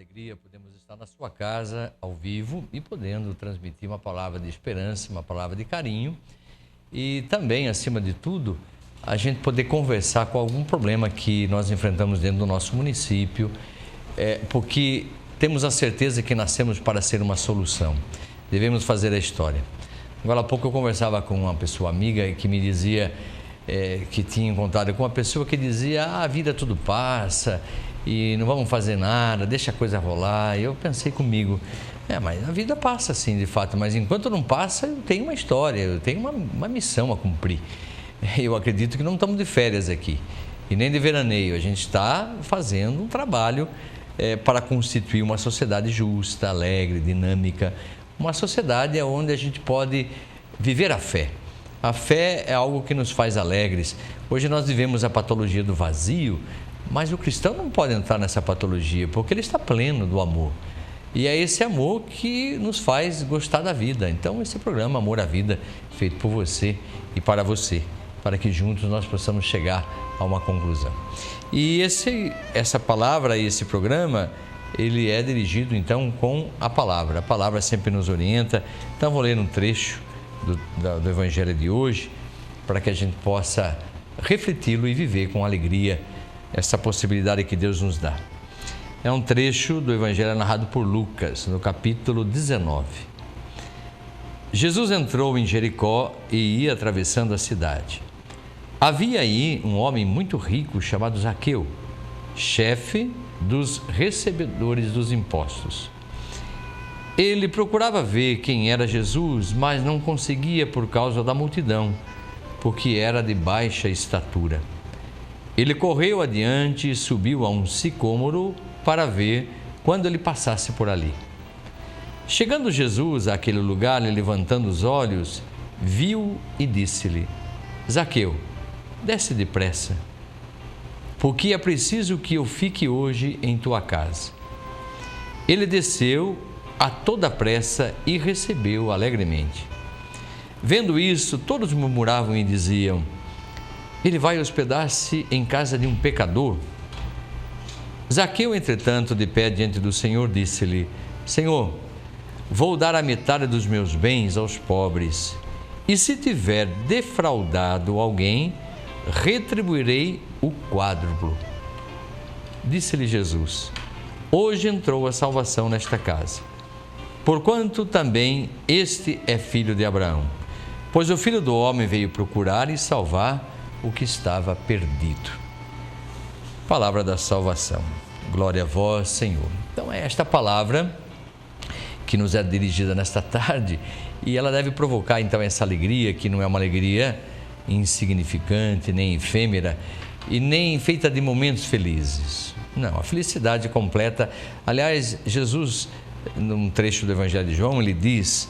alegria podemos estar na sua casa, ao vivo, e podendo transmitir uma palavra de esperança, uma palavra de carinho e também, acima de tudo, a gente poder conversar com algum problema que nós enfrentamos dentro do nosso município, porque temos a certeza que nascemos para ser uma solução. Devemos fazer a história. Agora há pouco eu conversava com uma pessoa amiga que me dizia que tinha encontrado com uma pessoa que dizia: a vida tudo passa e não vamos fazer nada, deixa a coisa rolar. E eu pensei comigo, mas a vida passa sim, de fato, mas enquanto não passa, eu tenho uma história, eu tenho uma missão a cumprir. Eu acredito que não estamos de férias aqui e nem de veraneio, a gente está fazendo um trabalho para constituir uma sociedade justa, alegre, dinâmica, uma sociedade onde a gente pode viver a fé. A fé é algo que nos faz alegres. Hoje nós vivemos a patologia do vazio, mas o cristão não pode entrar nessa patologia, porque ele está pleno do amor. E é esse amor que nos faz gostar da vida. Então, esse programa Amor à Vida, feito por você e para você, para que juntos nós possamos chegar a uma conclusão. E essa palavra e esse programa, ele é dirigido então com a palavra. A palavra sempre nos orienta. Então, vou ler um trecho do Evangelho de hoje, para que a gente possa refleti-lo e viver com alegria essa possibilidade que Deus nos dá. É um trecho do Evangelho narrado por Lucas, no capítulo 19. Jesus entrou em Jericó e ia atravessando a cidade. Havia aí um homem muito rico chamado Zaqueu, chefe dos recebedores dos impostos. Ele procurava ver quem era Jesus, mas não conseguia por causa da multidão, porque era de baixa estatura. Ele correu adiante e subiu a um sicômoro para ver quando ele passasse por ali. Chegando Jesus àquele lugar e levantando os olhos, viu e disse-lhe: Zaqueu, desce depressa, porque é preciso que eu fique hoje em tua casa. Ele desceu a toda pressa e recebeu alegremente. Vendo isso, todos murmuravam e diziam: ele vai hospedar-se em casa de um pecador? Zaqueu, entretanto, de pé diante do Senhor, disse-lhe: Senhor, vou dar a metade dos meus bens aos pobres, e se tiver defraudado alguém, retribuirei o quádruplo. Disse-lhe Jesus: hoje entrou a salvação nesta casa, porquanto também este é filho de Abraão, pois o Filho do Homem veio procurar e salvar o que estava perdido. Palavra da salvação. Glória a vós, Senhor. Então é esta palavra que nos é dirigida nesta tarde e ela deve provocar então essa alegria, que não é uma alegria insignificante, nem efêmera e nem feita de momentos felizes. Não, a felicidade completa. Aliás, Jesus, num trecho do Evangelho de João, ele diz: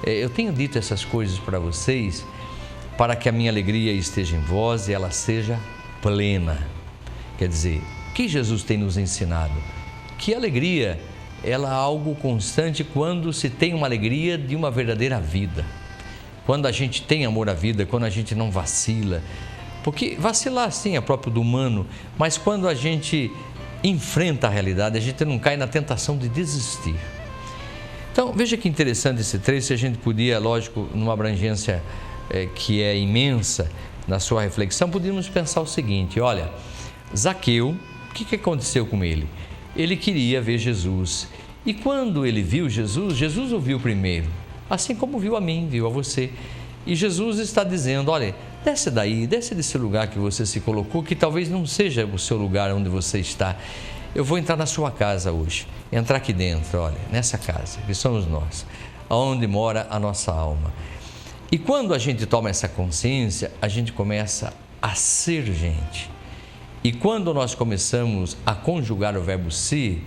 eu tenho dito essas coisas para vocês para que a minha alegria esteja em vós e ela seja plena. Quer dizer, o que Jesus tem nos ensinado? Que a alegria, ela é algo constante quando se tem uma alegria de uma verdadeira vida. Quando a gente tem amor à vida, quando a gente não vacila. Porque vacilar sim é próprio do humano, mas quando a gente enfrenta a realidade, a gente não cai na tentação de desistir. Então, veja que interessante esse trecho, se a gente podia, lógico, numa abrangência que é imensa na sua reflexão, podíamos pensar o seguinte: olha, Zaqueu, o que aconteceu com ele? Ele queria ver Jesus e quando ele viu Jesus, Jesus o viu primeiro, assim como viu a mim, viu a você. E Jesus está dizendo: olha, desce daí, desce desse lugar que você se colocou, que talvez não seja o seu lugar onde você está. Eu vou entrar na sua casa hoje, entrar aqui dentro, olha, nessa casa, que somos nós, aonde mora a nossa alma. E quando a gente toma essa consciência, a gente começa a ser gente. E quando nós começamos a conjugar o verbo ser,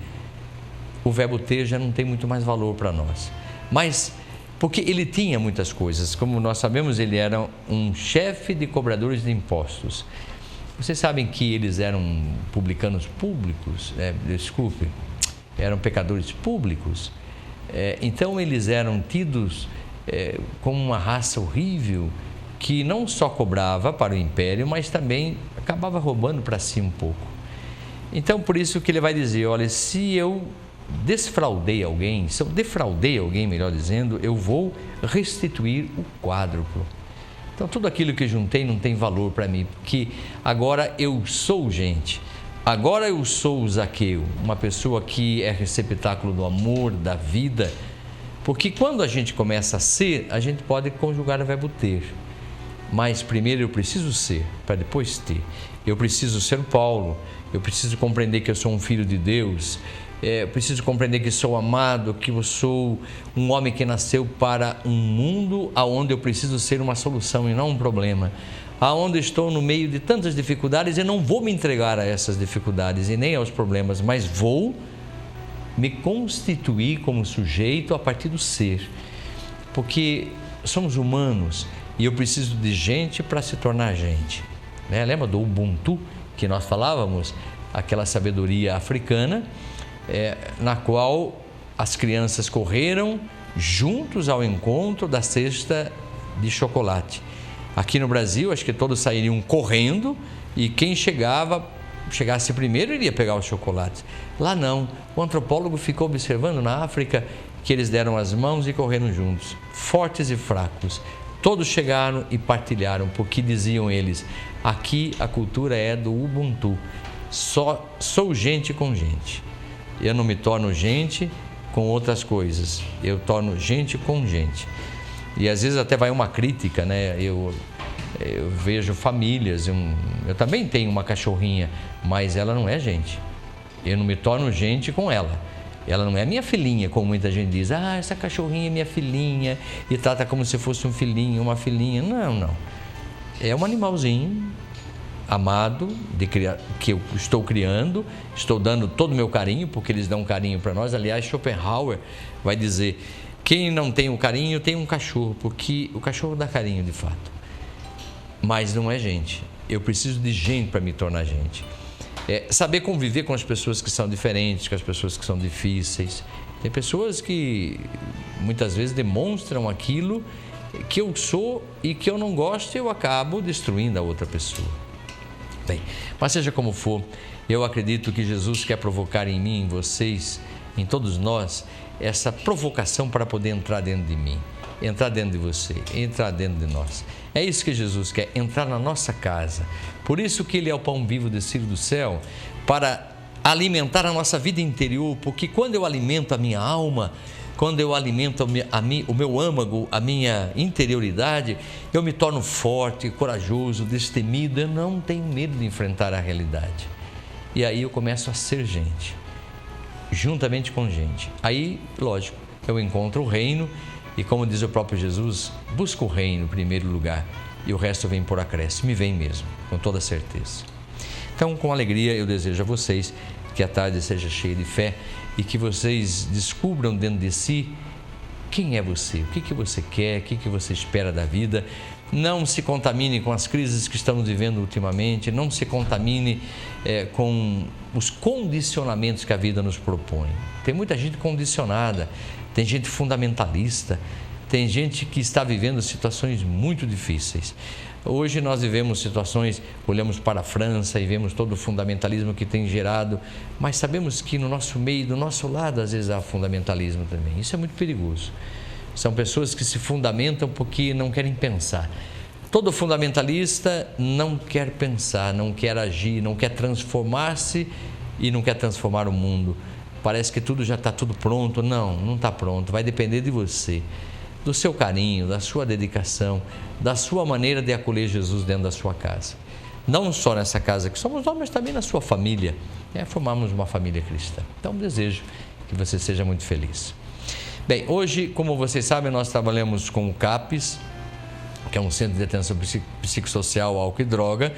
o verbo ter já não tem muito mais valor para nós. Mas, porque ele tinha muitas coisas, como nós sabemos, ele era um chefe de cobradores de impostos. Vocês sabem que eles eram publicanos públicos, eram pecadores públicos. Então eles eram tidos como uma raça horrível que não só cobrava para o império, mas também acabava roubando para si um pouco. Então, por isso que ele vai dizer: olha, se eu desfraudei alguém, se eu defraudei alguém, melhor dizendo, eu vou restituir o quádruplo. Então, tudo aquilo que juntei não tem valor para mim, porque agora eu sou gente. Agora eu sou o Zaqueu, uma pessoa que é receptáculo do amor, da vida. Porque quando a gente começa a ser, a gente pode conjugar o verbo ter. Mas primeiro eu preciso ser, para depois ter. Eu preciso ser Paulo, eu preciso compreender que eu sou um filho de Deus, eu preciso compreender que sou amado, que eu sou um homem que nasceu para um mundo onde eu preciso ser uma solução e não um problema. Aonde estou no meio de tantas dificuldades, eu não vou me entregar a essas dificuldades e nem aos problemas, mas vou me constituir como sujeito a partir do ser. Porque somos humanos e eu preciso de gente para se tornar gente. Lembra do Ubuntu que nós falávamos? Aquela sabedoria africana, na qual as crianças correram juntos ao encontro da cesta de chocolate. Aqui no Brasil, acho que todos sairiam correndo e quem chegasse primeiro iria pegar os chocolates. Lá não, o antropólogo ficou observando na África que eles deram as mãos e correram juntos, fortes e fracos. Todos chegaram e partilharam, porque diziam eles, aqui a cultura é do Ubuntu, só sou gente com gente. Eu não me torno gente com outras coisas, eu torno gente com gente. E às vezes até vai uma crítica, né? Eu vejo famílias, eu também tenho uma cachorrinha, mas ela não é gente. Eu não me torno gente com ela. Ela não é minha filhinha, como muita gente diz. Ah, essa cachorrinha é minha filhinha e trata como se fosse um filhinho, uma filhinha. Não. É um animalzinho amado, que eu estou criando, estou dando todo o meu carinho, porque eles dão carinho para nós. Aliás, Schopenhauer vai dizer, quem não tem o carinho tem um cachorro, porque o cachorro dá carinho de fato. Mas não é gente. Eu preciso de gente para me tornar gente. Saber conviver com as pessoas que são diferentes, com as pessoas que são difíceis. Tem pessoas que muitas vezes demonstram aquilo que eu sou e que eu não gosto e eu acabo destruindo a outra pessoa. Bem, mas seja como for, eu acredito que Jesus quer provocar em mim, em vocês, em todos nós, essa provocação para poder entrar dentro de mim, entrar dentro de você, entrar dentro de nós. É isso que Jesus quer, entrar na nossa casa. Por isso que Ele é o pão vivo descido do céu, para alimentar a nossa vida interior, porque quando eu alimento a minha alma, quando eu alimento o meu âmago, a minha interioridade, eu me torno forte, corajoso, destemido, eu não tenho medo de enfrentar a realidade. E aí eu começo a ser gente, juntamente com gente. Aí, lógico, eu encontro o reino e, como diz o próprio Jesus, busca o reino em primeiro lugar e o resto vem por acréscimo, e vem mesmo, com toda certeza. Então, com alegria, eu desejo a vocês que a tarde seja cheia de fé e que vocês descubram dentro de si quem é você, o que você quer, o que você espera da vida. Não se contamine com as crises que estamos vivendo ultimamente, não se contamine com os condicionamentos que a vida nos propõe. Tem muita gente condicionada, tem gente fundamentalista, tem gente que está vivendo situações muito difíceis. Hoje nós vivemos situações, olhamos para a França e vemos todo o fundamentalismo que tem gerado, mas sabemos que no nosso meio, do nosso lado, às vezes há fundamentalismo também. Isso é muito perigoso. São pessoas que se fundamentam porque não querem pensar. Todo fundamentalista não quer pensar, não quer agir, não quer transformar-se e não quer transformar o mundo. Parece que tudo já está tudo pronto. Não está pronto. Vai depender de você, do seu carinho, da sua dedicação, da sua maneira de acolher Jesus dentro da sua casa. Não só nessa casa que somos nós, mas também na sua família. Formarmos uma família cristã. Então, desejo que você seja muito feliz. Bem, hoje, como vocês sabem, nós trabalhamos com o CAPES, que é um centro de atenção psicossocial, álcool e droga,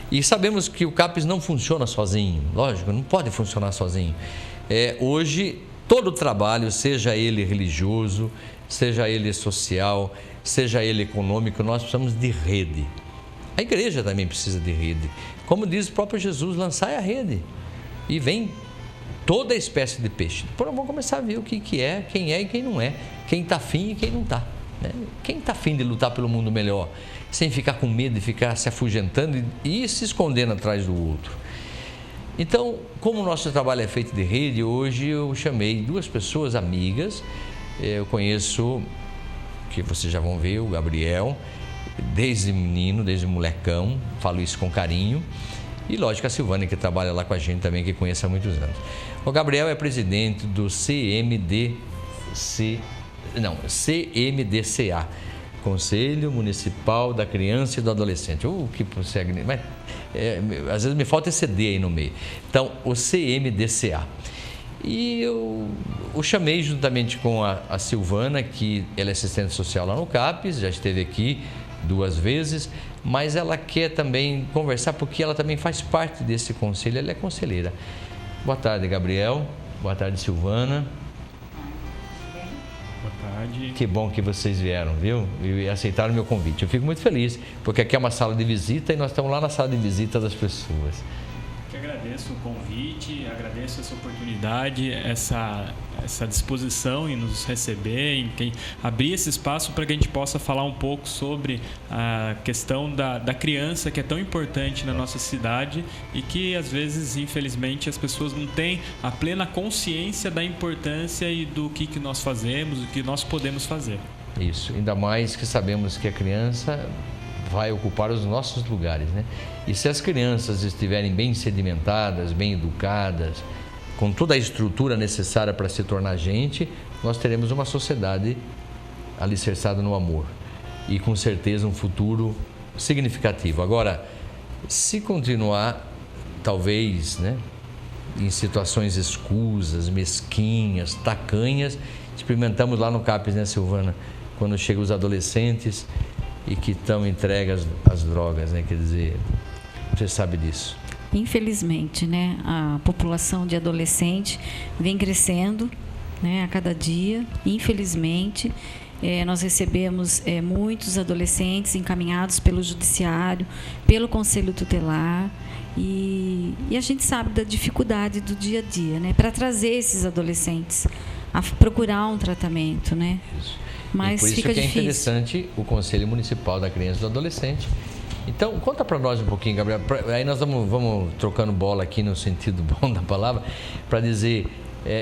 e sabemos que o CAPES não funciona sozinho. Lógico, não pode funcionar sozinho. Hoje, todo o trabalho, seja ele religioso, seja ele social, seja ele econômico, nós precisamos de rede. A igreja também precisa de rede. Como diz o próprio Jesus, lançai a rede e vem toda espécie de peixe. Depois vamos começar a ver o que é, quem é e quem não é, quem está afim e quem não está. Quem está afim de lutar pelo mundo melhor, sem ficar com medo de ficar se afugentando e se escondendo atrás do outro. Então, como o nosso trabalho é feito de rede, hoje eu chamei 2 pessoas amigas. Eu conheço, que vocês já vão ver, o Gabriel, desde menino, desde molecão, falo isso com carinho. E, lógico, a Silvana, que trabalha lá com a gente também, que conhece há muitos anos. O Gabriel é presidente do CMDCA, Conselho Municipal da Criança e do Adolescente. Que prossegue, mas às vezes me falta esse D aí no meio. Então, o CMDCA. E eu o chamei juntamente com a Silvana, que ela é assistente social lá no CAPES, já esteve aqui 2 vezes, mas ela quer também conversar, porque ela também faz parte desse conselho, ela é conselheira. Boa tarde, Gabriel. Boa tarde, Silvana. Boa tarde. Que bom que vocês vieram, viu? E aceitaram o meu convite. Eu fico muito feliz, porque aqui é uma sala de visita e nós estamos lá na sala de visita das pessoas. Eu que agradeço o convite, agradeço essa oportunidade, essa disposição em nos receber, em abrir esse espaço para que a gente possa falar um pouco sobre a questão da criança, que é tão importante na nossa cidade e que, às vezes, infelizmente, as pessoas não têm a plena consciência da importância e do que nós fazemos, do que nós podemos fazer. Isso, ainda mais que sabemos que a criança vai ocupar os nossos lugares, né? E se as crianças estiverem bem sedimentadas, bem educadas, com toda a estrutura necessária para se tornar gente, nós teremos uma sociedade alicerçada no amor e com certeza um futuro significativo. Agora, se continuar, talvez, né, em situações escusas, mesquinhas, tacanhas, experimentamos lá no CAPES, né, Silvana, quando chegam os adolescentes e que estão entregues às drogas, né? Quer dizer, você sabe disso. Infelizmente, né? A população de adolescente vem crescendo, né? A cada dia. Infelizmente, nós recebemos muitos adolescentes encaminhados pelo judiciário, pelo conselho tutelar, e a gente sabe da dificuldade do dia a dia, né? Para trazer esses adolescentes a procurar um tratamento, né? Isso. Mas e por isso fica que é difícil. Interessante o Conselho Municipal da Criança e do Adolescente. Então, conta para nós um pouquinho, Gabriel. Aí nós vamos trocando bola aqui no sentido bom da palavra, para dizer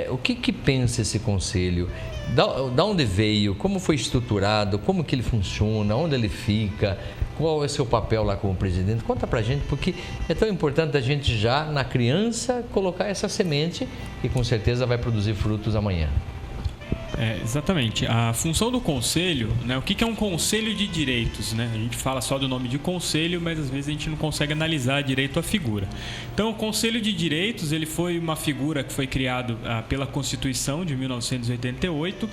o que pensa esse conselho, da onde veio, como foi estruturado, como que ele funciona, onde ele fica, qual é o seu papel lá como presidente. Conta para a gente, porque é tão importante a gente já, na criança, colocar essa semente e com certeza vai produzir frutos amanhã. Exatamente. A função do conselho, né, o que é um conselho de direitos? Né? A gente fala só do nome de conselho, mas às vezes a gente não consegue analisar direito a figura. Então, o Conselho de Direitos ele foi uma figura que foi criada pela Constituição de 1988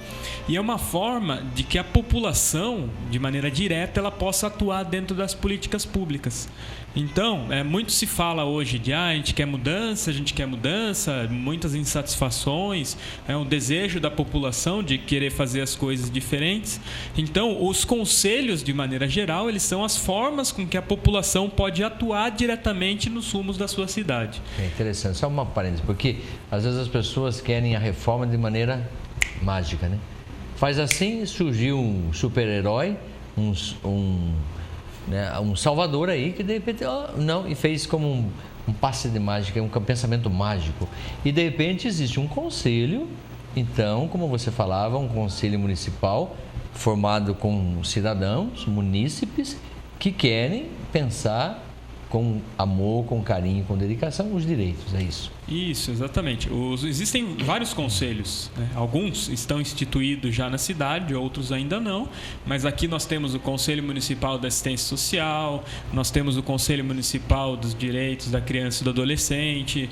e é uma forma de que a população, de maneira direta, ela possa atuar dentro das políticas públicas. Então, muito se fala hoje de a gente quer mudança, muitas insatisfações, um desejo da população de querer fazer as coisas diferentes. Então, os conselhos, de maneira geral, eles são as formas com que a população pode atuar diretamente nos rumos da sua cidade. É interessante, só uma parêntese, porque às vezes as pessoas querem a reforma de maneira mágica, né? Faz assim, surgiu um super-herói, um salvador aí que de repente não, e fez como um passe de mágica, um pensamento mágico, e de repente existe um conselho, então, como você falava, um conselho municipal formado com cidadãos, munícipes que querem pensar com amor, com carinho, com dedicação os direitos, é isso. Isso, exatamente. Existem vários conselhos, né? Alguns estão instituídos já na cidade, outros ainda não, mas aqui nós temos o Conselho Municipal da Assistência Social, nós temos o Conselho Municipal dos Direitos da Criança e do Adolescente,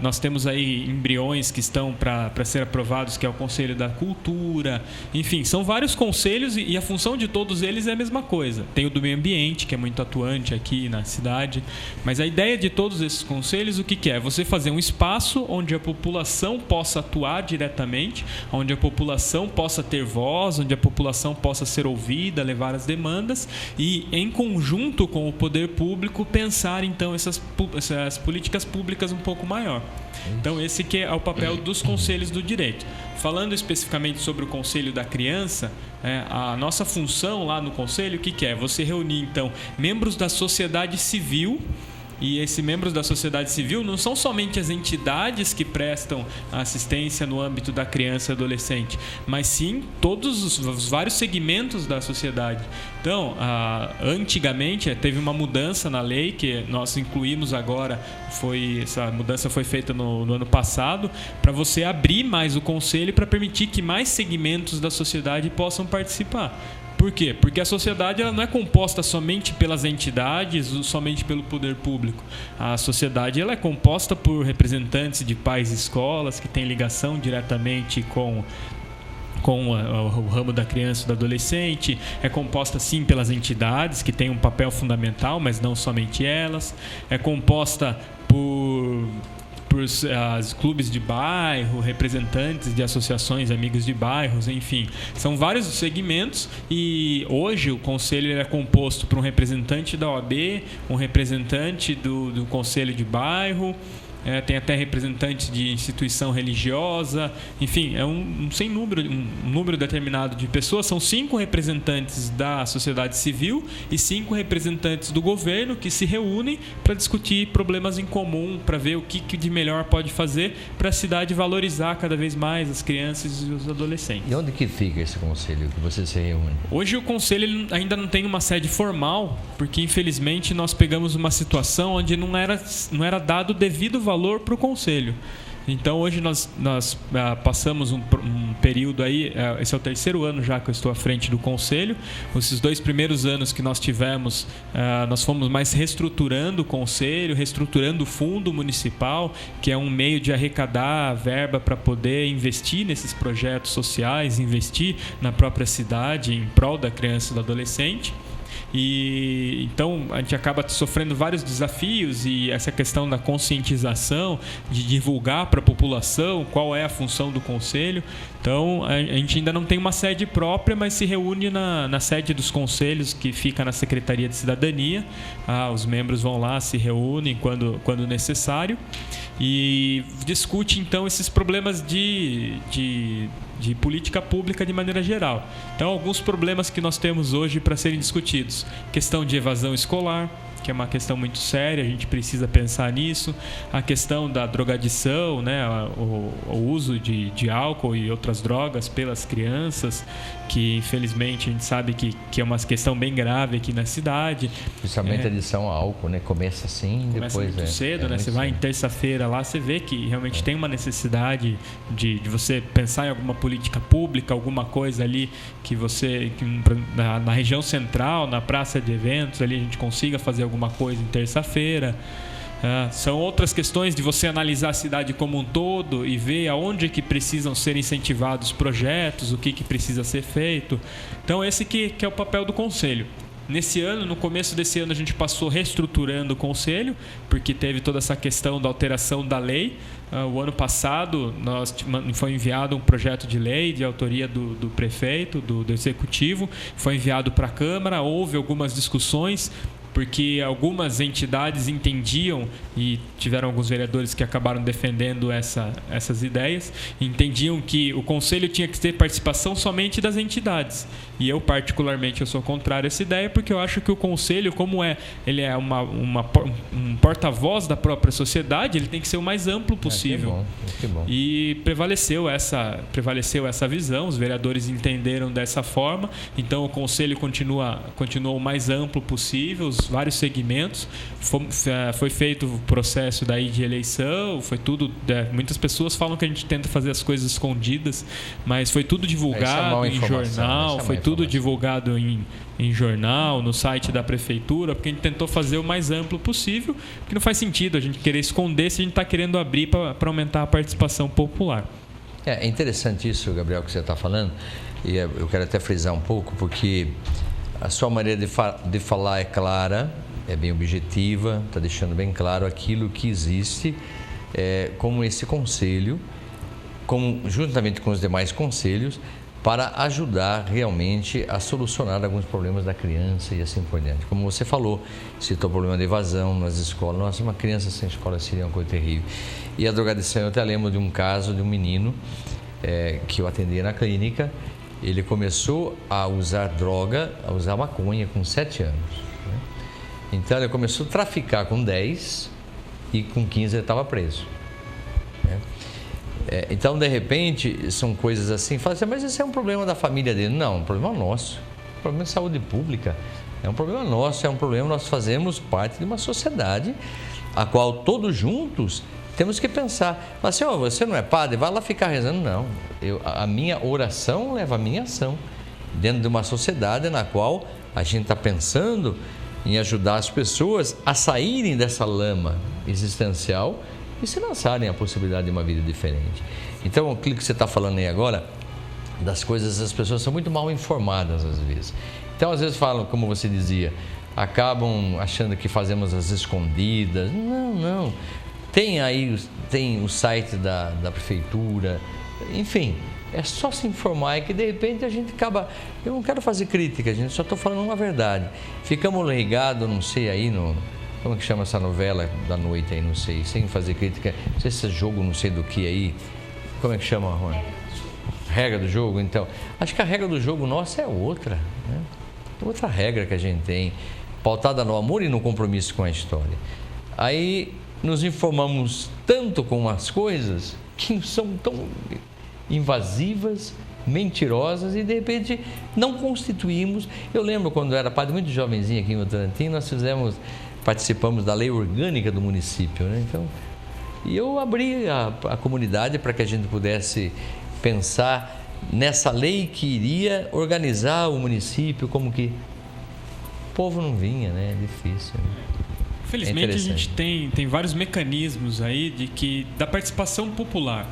nós temos aí embriões que estão para ser aprovados, que é o Conselho da Cultura, enfim, são vários conselhos e a função de todos eles é a mesma coisa. Tem o do meio ambiente, que é muito atuante aqui na cidade, mas a ideia de todos esses conselhos, o que é? Você fazer um espaço onde a população possa atuar diretamente, onde a população possa ter voz, onde a população possa ser ouvida, levar as demandas e, em conjunto com o poder público, pensar então essas políticas públicas um pouco maior. Então, esse que é o papel dos conselhos do direito. Falando especificamente sobre o Conselho da Criança, a nossa função lá no Conselho, o que é? Você reunir, então, membros da sociedade civil E esses membros da sociedade civil não são somente as entidades que prestam assistência no âmbito da criança e adolescente, mas sim todos os vários segmentos da sociedade. Então, antigamente teve uma mudança na lei que nós incluímos agora, essa mudança foi feita no ano passado, para você abrir mais o conselho para permitir que mais segmentos da sociedade possam participar. Por quê? Porque a sociedade ela não é composta somente pelas entidades ou somente pelo poder público. A sociedade ela é composta por representantes de pais e escolas que têm ligação diretamente com o ramo da criança e do adolescente, é composta sim pelas entidades que têm um papel fundamental, mas não somente elas, é composta por os clubes de bairro, representantes de associações, amigos de bairros, enfim. São vários segmentos e hoje o conselho é composto por um representante da OAB, um representante do conselho de bairro, tem até representantes de instituição religiosa, enfim, é um número determinado de pessoas. São 5 representantes da sociedade civil e 5 representantes do governo que se reúnem para discutir problemas em comum, para ver o que de melhor pode fazer para a cidade valorizar cada vez mais as crianças e os adolescentes. E onde que fica esse conselho que você se reúne? Hoje o conselho ainda não tem uma sede formal, porque infelizmente nós pegamos uma situação onde não era dado devido valor para o conselho. Então hoje nós passamos um período aí, esse é o 3º ano já que eu estou à frente do conselho. Esses 2 primeiros anos que nós tivemos, nós fomos mais reestruturando o conselho, reestruturando o fundo municipal, que é um meio de arrecadar verba para poder investir nesses projetos sociais, investir na própria cidade em prol da criança e do adolescente. E então a gente acaba sofrendo vários desafios, e essa questão da conscientização, de divulgar para a população qual é a função do conselho. Então a gente ainda não tem uma sede própria, mas se reúne na sede dos conselhos, que fica na Secretaria de Cidadania. Os membros vão lá, se reúnem quando necessário e discute então esses problemas de política pública de maneira geral. Então, alguns problemas que nós temos hoje para serem discutidos: questão de evasão escolar, que é uma questão muito séria, a gente precisa pensar nisso. A questão da drogadição, né? o uso de álcool e outras drogas pelas crianças, que infelizmente a gente sabe que é uma questão bem grave aqui na cidade. Principalmente a adição ao álcool, né? Começa assim, começa depois muito cedo, né? Você vai em terça-feira lá, você vê que realmente tem uma necessidade de você pensar em alguma política pública, alguma coisa ali que você, na região central, na praça de eventos, ali a gente consiga fazer alguma coisa em terça-feira. São outras questões de você analisar a cidade como um todo e ver aonde que precisam ser incentivados projetos, o que precisa ser feito. Então esse que é o papel do conselho. Nesse ano, no começo desse ano, a gente passou reestruturando o conselho, porque teve toda essa questão da alteração da lei. O ano passado foi enviado um projeto de lei de autoria do prefeito, do executivo, foi enviado para a Câmara, houve algumas discussões, porque algumas entidades entendiam, e tiveram alguns vereadores que acabaram defendendo essas ideias, entendiam que o conselho tinha que ter participação somente das entidades. E eu, particularmente, eu sou contrário a essa ideia, porque eu acho que o conselho, como ele é um porta-voz da própria sociedade, ele tem que ser o mais amplo possível. Que bom. E prevaleceu essa visão, os vereadores entenderam dessa forma, então o conselho continuou o mais amplo possível, os vários segmentos. Foi feito o processo daí de eleição, foi tudo. Muitas pessoas falam que a gente tenta fazer as coisas escondidas, mas foi tudo divulgado em jornal, foi tudo divulgado em jornal, no site da prefeitura, porque a gente tentou fazer o mais amplo possível, porque não faz sentido a gente querer esconder se a gente está querendo abrir para aumentar a participação popular. É interessante isso, Gabriel, que você está falando, e eu quero até frisar um pouco, porque a sua maneira de falar é clara, é bem objetiva, está deixando bem claro aquilo que existe, como esse conselho, juntamente com os demais conselhos, para ajudar realmente a solucionar alguns problemas da criança e assim por diante. Como você falou, citou o problema de evasão nas escolas. Nossa, uma criança sem escola seria uma coisa terrível. E a drogadição, eu até lembro de um caso de um menino que eu atendia na clínica. Ele começou a usar droga, a usar maconha com 7 anos. Né? Então ele começou a traficar com 10 e com 15 ele estava preso. Então, de repente, são coisas assim, fala assim, mas esse é um problema da família dele. Não, é um problema nosso. É um problema de saúde pública. É um problema nosso, é um problema, nós fazemos parte de uma sociedade a qual todos juntos temos que pensar. Mas, senhor, você não é padre? Vai lá ficar rezando. Não, a minha oração leva a minha ação. Dentro de uma sociedade na qual a gente está pensando em ajudar as pessoas a saírem dessa lama existencial e se lançarem à possibilidade de uma vida diferente. Então, aquilo que você está falando aí agora, das coisas, as pessoas são muito mal informadas às vezes. Então, às vezes falam, como você dizia, acabam achando que fazemos as escondidas. Não. Tem aí, tem o site da prefeitura, enfim, é só se informar e que de repente a gente acaba... Eu não quero fazer crítica, gente, só estou falando uma verdade. Ficamos ligados, não sei, aí no... Como é que chama essa novela da noite aí, não sei, sem fazer crítica, não sei se esse jogo, não sei do que aí, como é que chama, Rony? Regra do jogo, então. Acho que a regra do jogo nossa é outra, né? Outra regra que a gente tem, pautada no amor e no compromisso com a história. Aí nos informamos tanto com as coisas que são tão invasivas, mentirosas e de repente não constituímos. Eu lembro quando eu era padre muito jovenzinho aqui em Votorantim, nós participamos da lei orgânica do município, né? Então, e eu abri a comunidade para que a gente pudesse pensar nessa lei que iria organizar o município, como que o povo não vinha, né? É difícil, né? Felizmente a gente tem vários mecanismos aí da participação popular.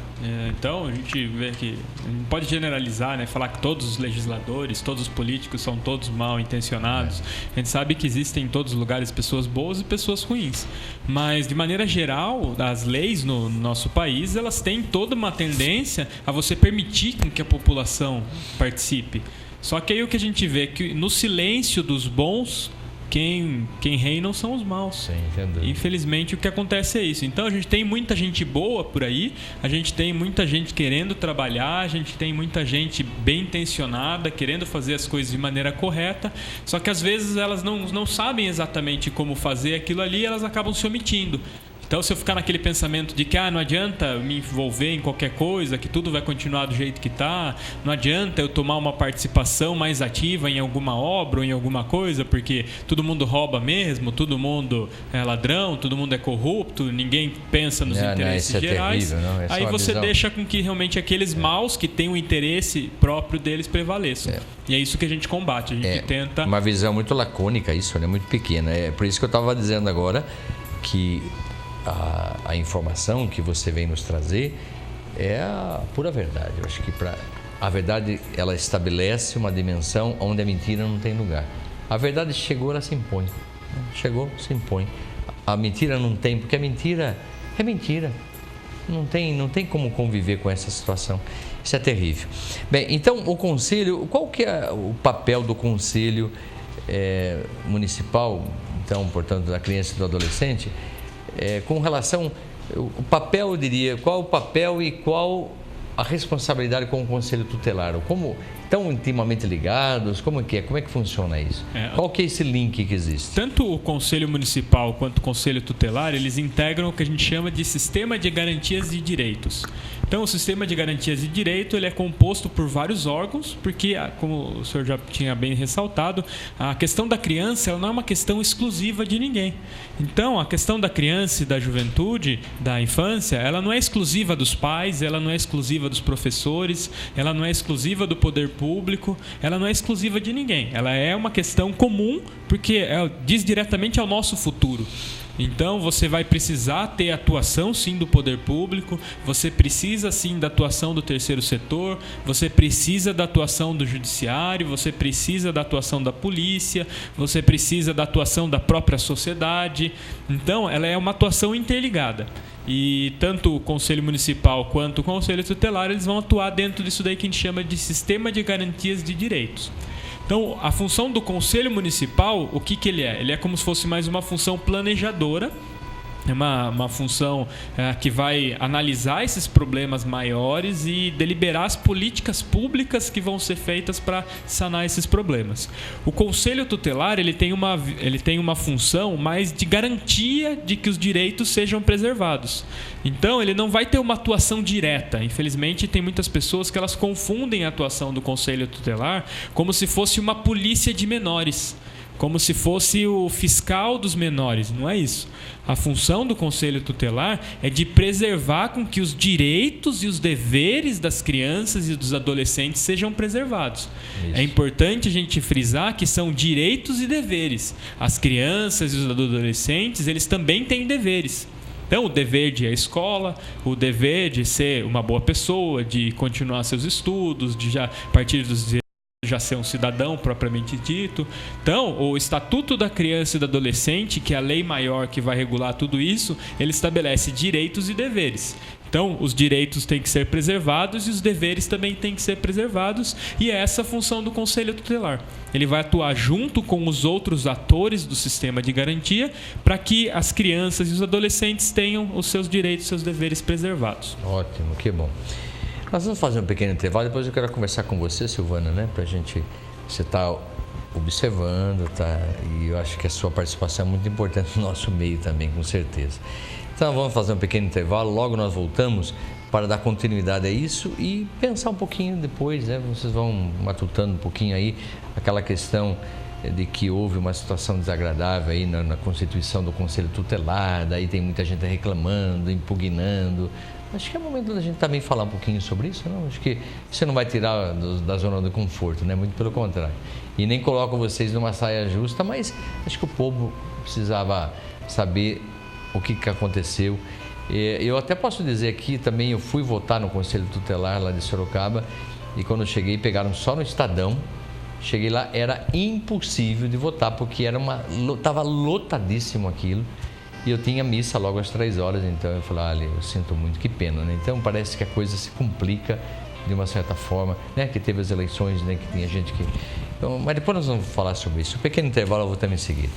Então a gente vê que não pode generalizar, né? Falar que todos os legisladores, todos os políticos são todos mal intencionados. A gente sabe que existem em todos os lugares pessoas boas e pessoas ruins. Mas de maneira geral, as leis no nosso país, elas têm toda uma tendência a você permitir que a população participe. Só que aí o que a gente vê é que no silêncio dos bons, quem reinam são os maus. Sim, entendo. Infelizmente o que acontece é isso. Então a gente tem muita gente boa por aí, a gente tem muita gente querendo trabalhar, a gente tem muita gente bem intencionada, querendo fazer as coisas de maneira correta, só que às vezes elas não sabem exatamente como fazer aquilo ali e elas acabam se omitindo. Então, se eu ficar naquele pensamento de que não adianta me envolver em qualquer coisa, que tudo vai continuar do jeito que está, não adianta eu tomar uma participação mais ativa em alguma obra ou em alguma coisa, porque todo mundo rouba mesmo, todo mundo é ladrão, todo mundo é corrupto, ninguém pensa nos interesses gerais. Terrível, aí você deixa com que realmente aqueles maus que têm o interesse próprio deles prevaleçam. E é isso que a gente combate, a gente tenta... Uma visão muito lacônica isso, né? Muito pequena. É por isso que eu estava dizendo agora que a informação que você vem nos trazer é a pura verdade. Eu acho que a verdade, ela estabelece uma dimensão onde a mentira não tem lugar. A verdade chegou, ela se impõe. Chegou, se impõe. A mentira não tem, porque a mentira é mentira. Não tem como conviver com essa situação. Isso é terrível. Bem, então o conselho, qual que é o papel do conselho municipal, então, portanto, da criança e do adolescente, com relação, o papel, eu diria, qual o papel e qual a responsabilidade com o Conselho Tutelar? Como estão intimamente ligados? Como é que funciona isso? Qual que é esse link que existe? Tanto o Conselho Municipal quanto o Conselho Tutelar, eles integram o que a gente chama de Sistema de Garantias de Direitos. Então, o Sistema de Garantias de Direito, ele é composto por vários órgãos, porque, como o senhor já tinha bem ressaltado, a questão da criança, ela não é uma questão exclusiva de ninguém. Então, a questão da criança e da juventude, da infância, ela não é exclusiva dos pais, ela não é exclusiva dos professores, ela não é exclusiva do poder público, ela não é exclusiva de ninguém. Ela é uma questão comum, porque ela diz diretamente ao nosso futuro. Então, você vai precisar ter atuação, sim, do poder público, você precisa, sim, da atuação do terceiro setor, você precisa da atuação do judiciário, você precisa da atuação da polícia, você precisa da atuação da própria sociedade. Então, ela é uma atuação interligada. E tanto o Conselho Municipal quanto o Conselho Tutelar, eles vão atuar dentro disso daí que a gente chama de Sistema de Garantias de Direitos. Então, a função do Conselho Municipal, o que ele é? Ele é como se fosse mais uma função planejadora É uma função que vai analisar esses problemas maiores e deliberar as políticas públicas que vão ser feitas para sanar esses problemas. O Conselho Tutelar ele tem uma função mais de garantia de que os direitos sejam preservados. Então, ele não vai ter uma atuação direta. Infelizmente, tem muitas pessoas que elas confundem a atuação do Conselho Tutelar como se fosse uma polícia de menores, como se fosse o fiscal dos menores. Não é isso. A função do Conselho Tutelar é de preservar com que os direitos e os deveres das crianças e dos adolescentes sejam preservados. Isso. É importante a gente frisar que são direitos e deveres. As crianças e os adolescentes, eles também têm deveres. Então, o dever de ir à escola, o dever de ser uma boa pessoa, de continuar seus estudos, de já, a partir dos já ser um cidadão propriamente dito. Então, o Estatuto da Criança e do Adolescente, que é a lei maior que vai regular tudo isso, ele estabelece direitos e deveres. Então, os direitos têm que ser preservados e os deveres também têm que ser preservados, e é essa a função do Conselho Tutelar. Ele vai atuar junto com os outros atores do sistema de garantia para que as crianças e os adolescentes tenham os seus direitos e seus deveres preservados. Ótimo, que bom. Nós vamos fazer um pequeno intervalo, depois eu quero conversar com você, Silvana, né? Pra gente, você tá observando, tá? E eu acho que a sua participação é muito importante no nosso meio também, com certeza. Então vamos fazer um pequeno intervalo, logo nós voltamos para dar continuidade a isso e pensar um pouquinho depois, né? Vocês vão matutando um pouquinho aí aquela questão de que houve uma situação desagradável aí na constituição do Conselho Tutelar, daí tem muita gente reclamando, impugnando. Acho que é o momento da gente também falar um pouquinho sobre isso, não? Acho que você não vai tirar da zona do conforto, né? Muito pelo contrário. E nem coloco vocês numa saia justa, mas acho que o povo precisava saber o que aconteceu. Eu até posso dizer aqui também, eu fui votar no Conselho Tutelar lá de Sorocaba e quando eu cheguei, pegaram só no Estadão. Cheguei lá, era impossível de votar, porque estava lotadíssimo aquilo. E eu tinha missa logo às 3 horas, então eu falei, olha, eu sinto muito, que pena, né? Então parece que a coisa se complica de uma certa forma, né? Que teve as eleições, né? Que tinha gente que... Então, mas depois nós vamos falar sobre isso. Um pequeno intervalo, eu vou também em seguida.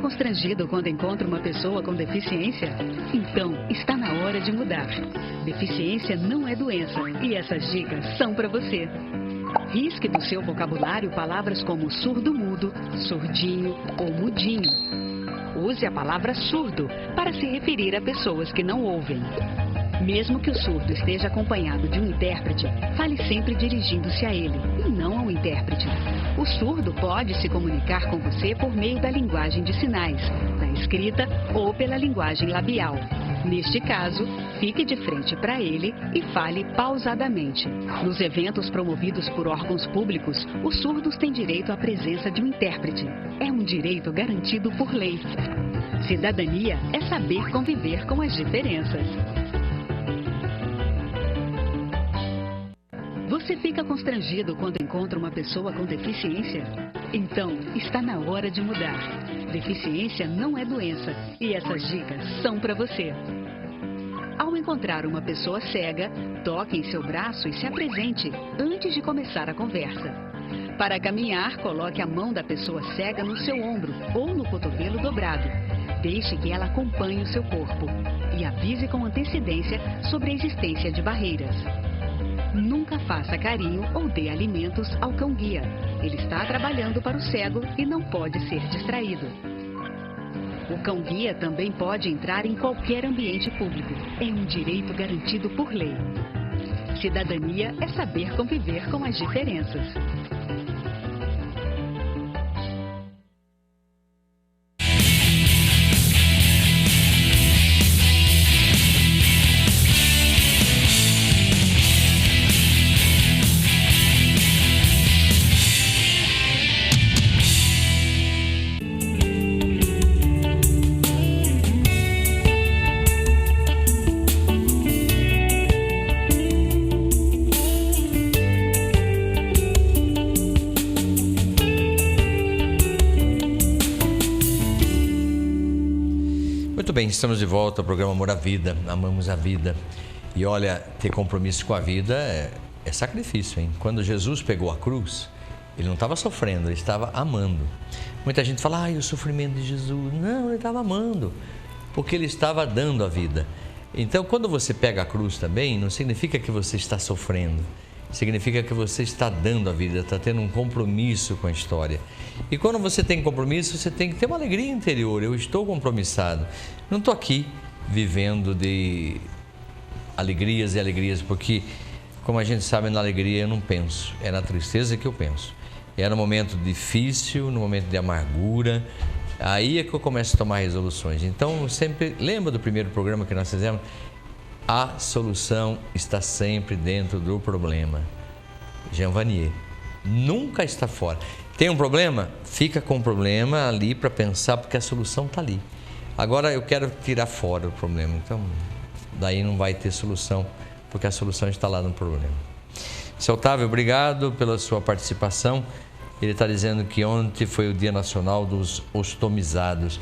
Constrangido quando encontra uma pessoa com deficiência? Então, está na hora de mudar. Deficiência não é doença e essas dicas são para você. Risque do seu vocabulário palavras como surdo-mudo, surdinho ou mudinho. Use a palavra surdo para se referir a pessoas que não ouvem. Mesmo que o surdo esteja acompanhado de um intérprete, fale sempre dirigindo-se a ele e não ao intérprete. O surdo pode se comunicar com você por meio da linguagem de sinais, da escrita ou pela linguagem labial. Neste caso, fique de frente para ele e fale pausadamente. Nos eventos promovidos por órgãos públicos, os surdos têm direito à presença de um intérprete. É um direito garantido por lei. Cidadania é saber conviver com as diferenças. Você fica constrangido quando encontra uma pessoa com deficiência? Então, está na hora de mudar. Deficiência não é doença e essas dicas são para você. Ao encontrar uma pessoa cega, toque em seu braço e se apresente antes de começar a conversa. Para caminhar, coloque a mão da pessoa cega no seu ombro ou no cotovelo dobrado. Deixe que ela acompanhe o seu corpo e avise com antecedência sobre a existência de barreiras. Nunca faça carinho ou dê alimentos ao cão-guia. Ele está trabalhando para o cego e não pode ser distraído. O cão-guia também pode entrar em qualquer ambiente público. É um direito garantido por lei. Cidadania é saber conviver com as diferenças. Muito bem, estamos de volta ao programa Amor à Vida, amamos a vida. E olha, ter compromisso com a vida é sacrifício, hein? Quando Jesus pegou a cruz, ele não estava sofrendo, ele estava amando. Muita gente fala, o sofrimento de Jesus. Não, ele estava amando, porque ele estava dando a vida. Então, quando você pega a cruz também, não significa que você está sofrendo. Significa que você está dando a vida, está tendo um compromisso com a história. E quando você tem compromisso, você tem que ter uma alegria interior. Eu estou compromissado. Não estou aqui vivendo de alegrias e alegrias, porque, como a gente sabe, na alegria eu não penso. É na tristeza que eu penso. É no momento difícil, no momento de amargura, aí é que eu começo a tomar resoluções. Então, eu sempre lembra do primeiro programa que nós fizemos? A solução está sempre dentro do problema. Jean Vanier. Nunca está fora. Tem um problema? Fica com o problema ali para pensar, porque a solução está ali. Agora eu quero tirar fora o problema. Então, daí não vai ter solução, porque a solução está lá no problema. Seu Otávio, obrigado pela sua participação. Ele está dizendo que ontem foi o Dia Nacional dos Ostomizados.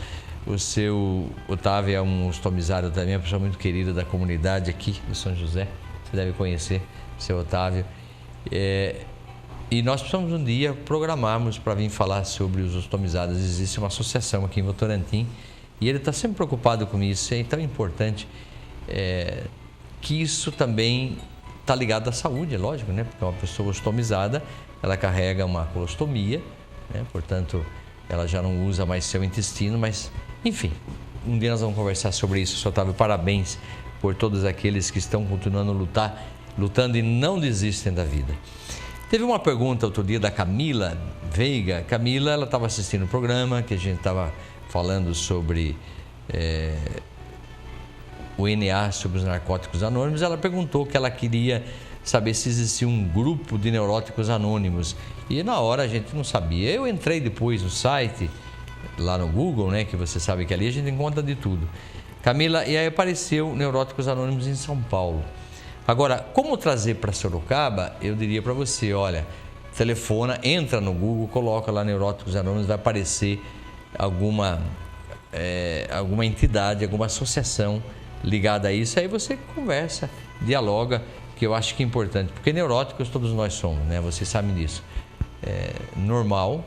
O seu Otávio é um ostomizado também, uma pessoa muito querida da comunidade aqui de São José. Você deve conhecer o seu Otávio. E nós precisamos um dia programarmos para vir falar sobre os ostomizados. Existe uma associação aqui em Votorantim e ele está sempre preocupado com isso. É tão importante que isso também está ligado à saúde, é lógico, né? Porque uma pessoa ostomizada, ela carrega uma colostomia, né? Portanto, ela já não usa mais seu intestino, mas, enfim, um dia nós vamos conversar sobre isso. Sr. Otávio, parabéns por todos aqueles que estão continuando lutando e não desistem da vida. Teve uma pergunta outro dia da Camila Veiga. Camila, ela estava assistindo o programa que a gente estava falando sobre o NA, sobre os narcóticos anônimos. Ela perguntou que ela queria saber se existia um grupo de neuróticos anônimos. E na hora a gente não sabia. Eu entrei depois no site, lá no Google, né, que você sabe que ali a gente encontra de tudo. Camila, e aí apareceu Neuróticos Anônimos em São Paulo. Agora, como trazer para Sorocaba, eu diria para você, olha, telefona, entra no Google, coloca lá Neuróticos Anônimos, vai aparecer alguma entidade, alguma associação ligada a isso, aí você conversa, dialoga, que eu acho que é importante, porque neuróticos todos nós somos, né? Vocês sabem disso. Normal,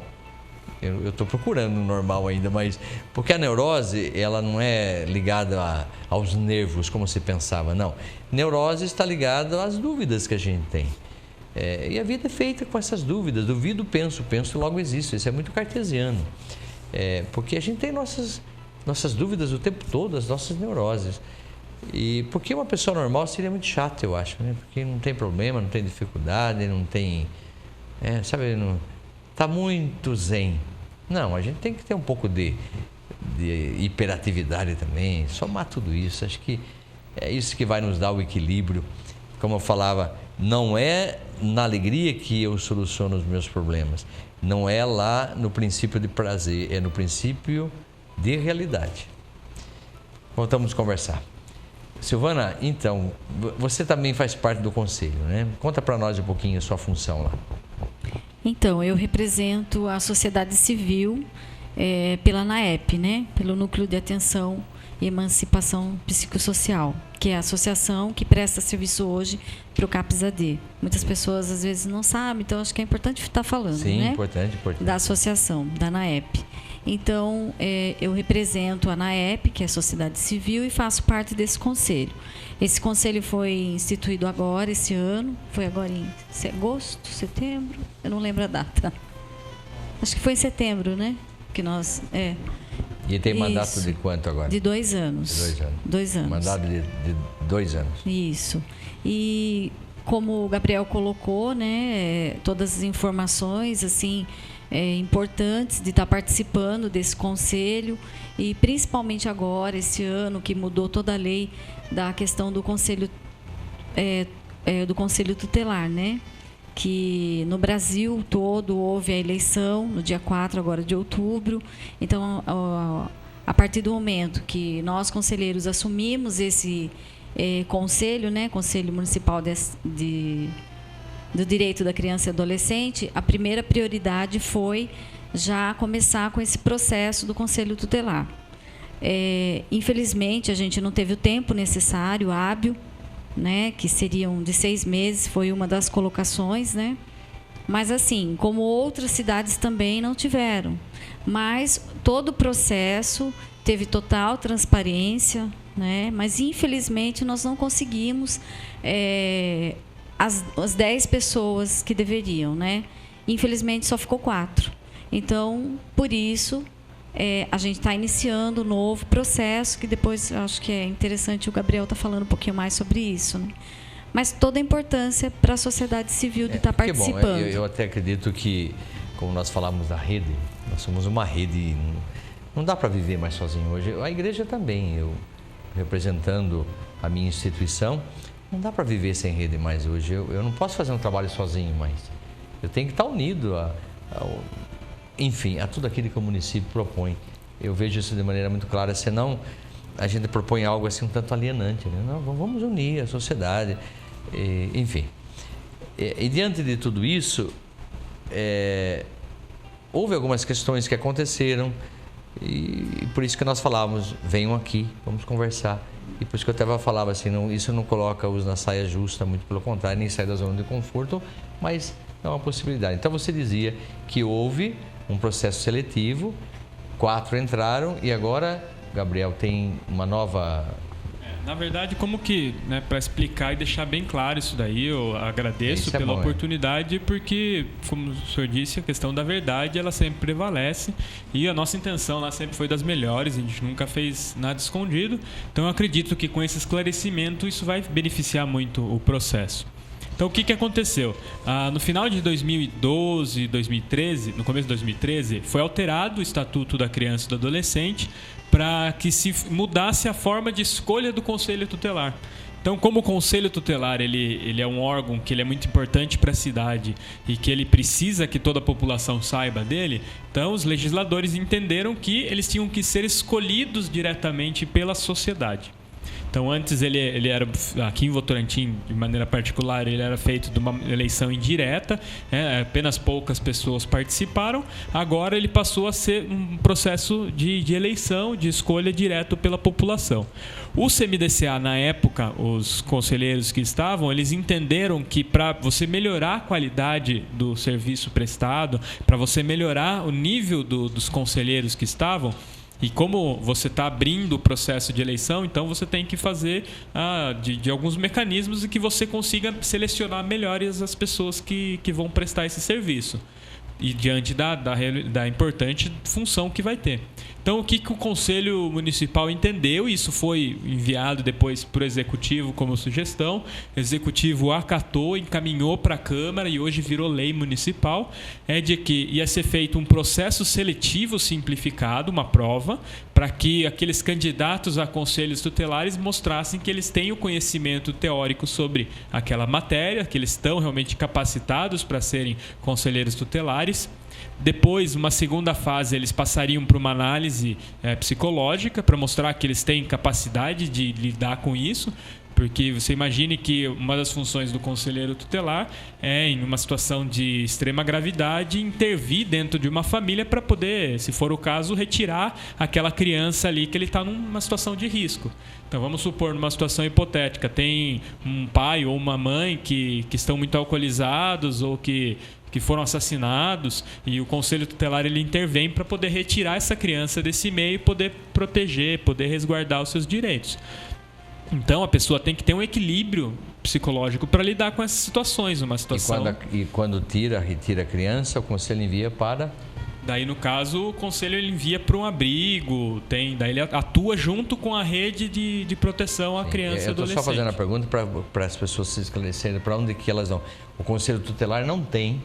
eu estou procurando um normal ainda, mas porque a neurose, ela não é ligada aos nervos, como você pensava, não. Neurose está ligada às dúvidas que a gente tem. E a vida é feita com essas dúvidas. Duvido, penso, logo existo. Isso é muito cartesiano. Porque a gente tem nossas dúvidas o tempo todo, as nossas neuroses. E porque uma pessoa normal seria muito chata, eu acho, né? Porque não tem problema, não tem dificuldade, não tem... sabe, não, tá muito zen. Não, a gente tem que ter um pouco de hiperatividade também, somar tudo isso. Acho que é isso que vai nos dar o equilíbrio. Como eu falava, não é na alegria que eu soluciono os meus problemas. Não é lá no princípio de prazer, é no princípio de realidade. Voltamos a conversar. Silvana, então, você também faz parte do conselho, né? Conta para nós um pouquinho a sua função lá. Então, eu represento a sociedade civil pela NAEP, né? Pelo Núcleo de Atenção e Emancipação Psicossocial, que é a associação que presta serviço hoje para o CAPS-AD. Muitas pessoas, às vezes, não sabem, então acho que é importante estar falando, sim, né? Importante. Da associação, da NAEP. Então, eu represento a NAEP, que é a sociedade civil, e faço parte desse conselho. Esse conselho foi instituído agora, esse ano, foi agora em agosto, setembro, eu não lembro a data. Acho que foi em setembro, né? Que nós... E tem mandato Isso. de quanto agora? De 2 anos. De 2 anos. 2 anos. Mandato de 2 anos. Isso. E como o Gabriel colocou, né, todas as informações, assim... importantes de estar participando desse conselho e principalmente agora, esse ano, que mudou toda a lei da questão do conselho tutelar, né? Que no Brasil todo houve a eleição no dia 4 agora de outubro. Então, a partir do momento que nós, conselheiros, assumimos esse conselho, né? Conselho Municipal do Direito da Criança e Adolescente, a primeira prioridade foi já começar com esse processo do Conselho Tutelar. Infelizmente, a gente não teve o tempo necessário, hábil, né, que seriam de 6 meses, foi uma das colocações, né? Mas assim, como outras cidades também não tiveram. Mas todo o processo teve total transparência, né? Mas infelizmente nós não conseguimos as 10 pessoas que deveriam, né? Infelizmente só ficou 4. Então, por isso, a gente está iniciando um novo processo, que depois eu acho que é interessante o Gabriel estar falando um pouquinho mais sobre isso, né? Mas toda a importância para a sociedade civil de estar participando. Bom, eu até acredito que, como nós falamos da rede, nós somos uma rede, não dá para viver mais sozinho hoje. A igreja também, eu representando a minha instituição, não dá para viver sem rede mais hoje. Eu não posso fazer um trabalho sozinho mais. Eu tenho que estar unido enfim, a tudo aquilo que o município propõe. Eu vejo isso de maneira muito clara, senão a gente propõe algo assim um tanto alienante, né? Não, vamos unir a sociedade, enfim. E diante de tudo isso, houve algumas questões que aconteceram e por isso que nós falávamos, venham aqui, vamos conversar. E por isso que eu até falava assim, isso não coloca-os na saia justa, muito pelo contrário, nem sai da zona de conforto, mas é uma possibilidade. Então você dizia que houve um processo seletivo, 4 entraram e agora, Gabriel, tem uma nova... Na verdade, como que, né, para explicar e deixar bem claro isso daí, eu agradeço pela oportunidade, porque, como o senhor disse, a questão da verdade, ela sempre prevalece e a nossa intenção lá sempre foi das melhores, a gente nunca fez nada escondido, então eu acredito que com esse esclarecimento isso vai beneficiar muito o processo. Então, o que aconteceu? No final de 2012, 2013, no começo de 2013, foi alterado o Estatuto da Criança e do Adolescente para que se mudasse a forma de escolha do Conselho Tutelar. Então, como o Conselho Tutelar ele é um órgão que ele é muito importante para a cidade e que ele precisa que toda a população saiba dele, então os legisladores entenderam que eles tinham que ser escolhidos diretamente pela sociedade. Então, antes ele era, aqui em Votorantim, de maneira particular, ele era feito de uma eleição indireta, apenas poucas pessoas participaram. Agora ele passou a ser um processo de eleição, de escolha direto pela população. O CMDCA, na época, os conselheiros que estavam, eles entenderam que para você melhorar a qualidade do serviço prestado, para você melhorar o nível dos conselheiros que estavam, e como você está abrindo o processo de eleição, então você tem que fazer de alguns mecanismos e que você consiga selecionar melhores as pessoas que vão prestar esse serviço. E diante da importante função que vai ter. Então, o que o Conselho Municipal entendeu, e isso foi enviado depois para o Executivo como sugestão, o Executivo acatou, encaminhou para a Câmara e hoje virou lei municipal, é de que ia ser feito um processo seletivo simplificado, uma prova, para que aqueles candidatos a conselhos tutelares mostrassem que eles têm o conhecimento teórico sobre aquela matéria, que eles estão realmente capacitados para serem conselheiros tutelares. Depois, uma segunda fase, eles passariam para uma análise psicológica para mostrar que eles têm capacidade de lidar com isso, porque você imagine que uma das funções do conselheiro tutelar é, em uma situação de extrema gravidade, intervir dentro de uma família para poder, se for o caso, retirar aquela criança ali que ele está numa situação de risco. Então, vamos supor, numa situação hipotética, tem um pai ou uma mãe que estão muito alcoolizados ou que foram assassinados, e o Conselho Tutelar ele intervém para poder retirar essa criança desse meio e poder proteger, poder resguardar os seus direitos. Então, a pessoa tem que ter um equilíbrio psicológico para lidar com essas situações. Uma situação... E quando retira a criança, o Conselho envia para... Daí, no caso, o Conselho ele envia para um abrigo, daí ele atua junto com a rede de proteção à criança e adolescente. Eu estou só fazendo a pergunta para as pessoas se esclarecerem para onde que elas vão. O Conselho Tutelar não tem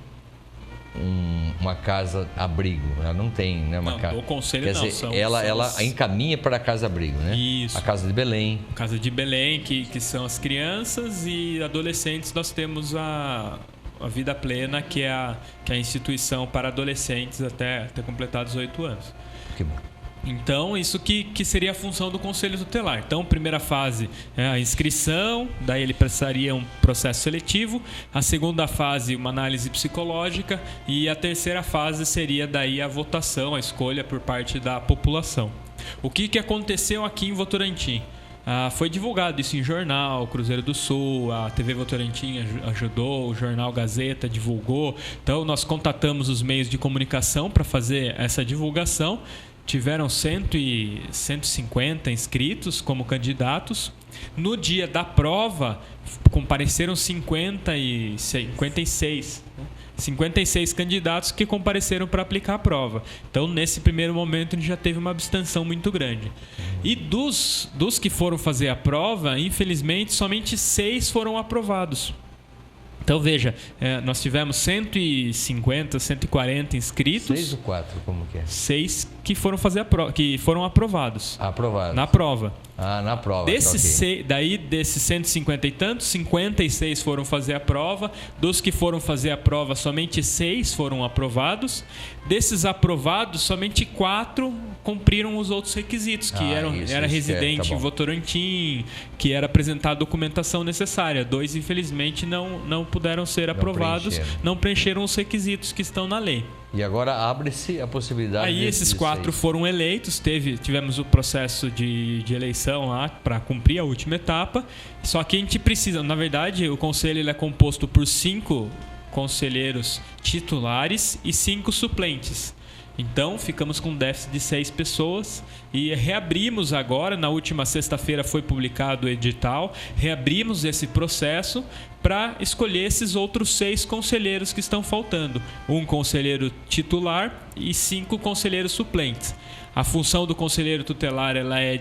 uma casa-abrigo, ela não tem, né, uma casa. O conselho quer não, dizer, ela encaminha para a casa-abrigo, né? Isso. A Casa de Belém. Casa de Belém, que são as crianças, e adolescentes nós temos a Vida Plena, que é a instituição para adolescentes até completar 18 anos. Que bom. Então, isso que seria a função do Conselho Tutelar. Então, primeira fase é a inscrição, daí ele precisaria um processo seletivo. A segunda fase, uma análise psicológica. E a terceira fase seria daí a votação, a escolha por parte da população. O que aconteceu aqui em Votorantim? Foi divulgado isso em jornal, Cruzeiro do Sul, a TV Votorantim ajudou, o jornal Gazeta divulgou. Então, nós contatamos os meios de comunicação para fazer essa divulgação. Tiveram 150 inscritos como candidatos. No dia da prova, compareceram 56 candidatos que compareceram para aplicar a prova. Então, nesse primeiro momento, a gente já teve uma abstenção muito grande. E dos que foram fazer a prova, infelizmente, somente 6 foram aprovados. Então, veja, nós tivemos 150, 140 inscritos. 6 ou 4, como que é? 6 que foram fazer que foram aprovados. Aprovados. Na prova. Na prova. Desses 150 e tantos, 56 foram fazer a prova. Dos que foram fazer a prova, somente 6 foram aprovados. Desses aprovados, somente 4 cumpriram os outros requisitos, que era residente em Votorantim, que era apresentar a documentação necessária. 2, infelizmente, não puderam ser aprovados, não preencheram os requisitos que estão na lei. E agora abre-se a possibilidade... Aí esses 4 foram eleitos, tivemos o processo de eleição lá para cumprir a última etapa. Só que a gente precisa, na verdade, o conselho ele é composto por 5 conselheiros titulares e 5 suplentes. Então, ficamos com um déficit de 6 pessoas e reabrimos agora, na última sexta-feira foi publicado o edital, reabrimos esse processo para escolher esses outros 6 conselheiros que estão faltando. 1 conselheiro titular e 5 conselheiros suplentes. A função do conselheiro tutelar ela é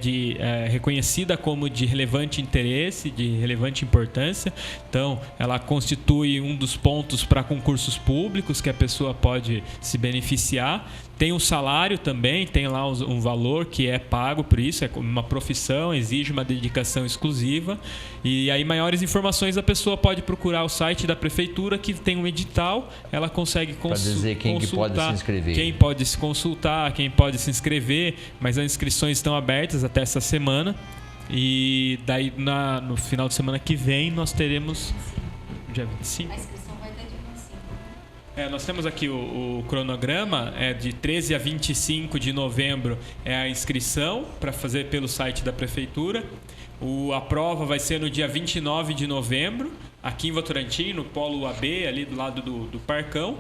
reconhecida como de relevante interesse, de relevante importância. Então, ela constitui um dos pontos para concursos públicos que a pessoa pode se beneficiar. Tem um salário também, tem lá um valor que é pago por isso, é uma profissão, exige uma dedicação exclusiva. E aí, maiores informações, a pessoa pode procurar o site da prefeitura, que tem um edital, ela consegue dizer quem que pode se inscrever. Quem pode se consultar, quem pode se inscrever, mas as inscrições estão abertas até essa semana. E daí, no final de semana que vem, nós teremos... Dia 25? Nós temos aqui o cronograma, de 13 a 25 de novembro é a inscrição para fazer pelo site da prefeitura. A prova vai ser no dia 29 de novembro, aqui em Votorantim, no Polo UAB, ali do lado do Parcão.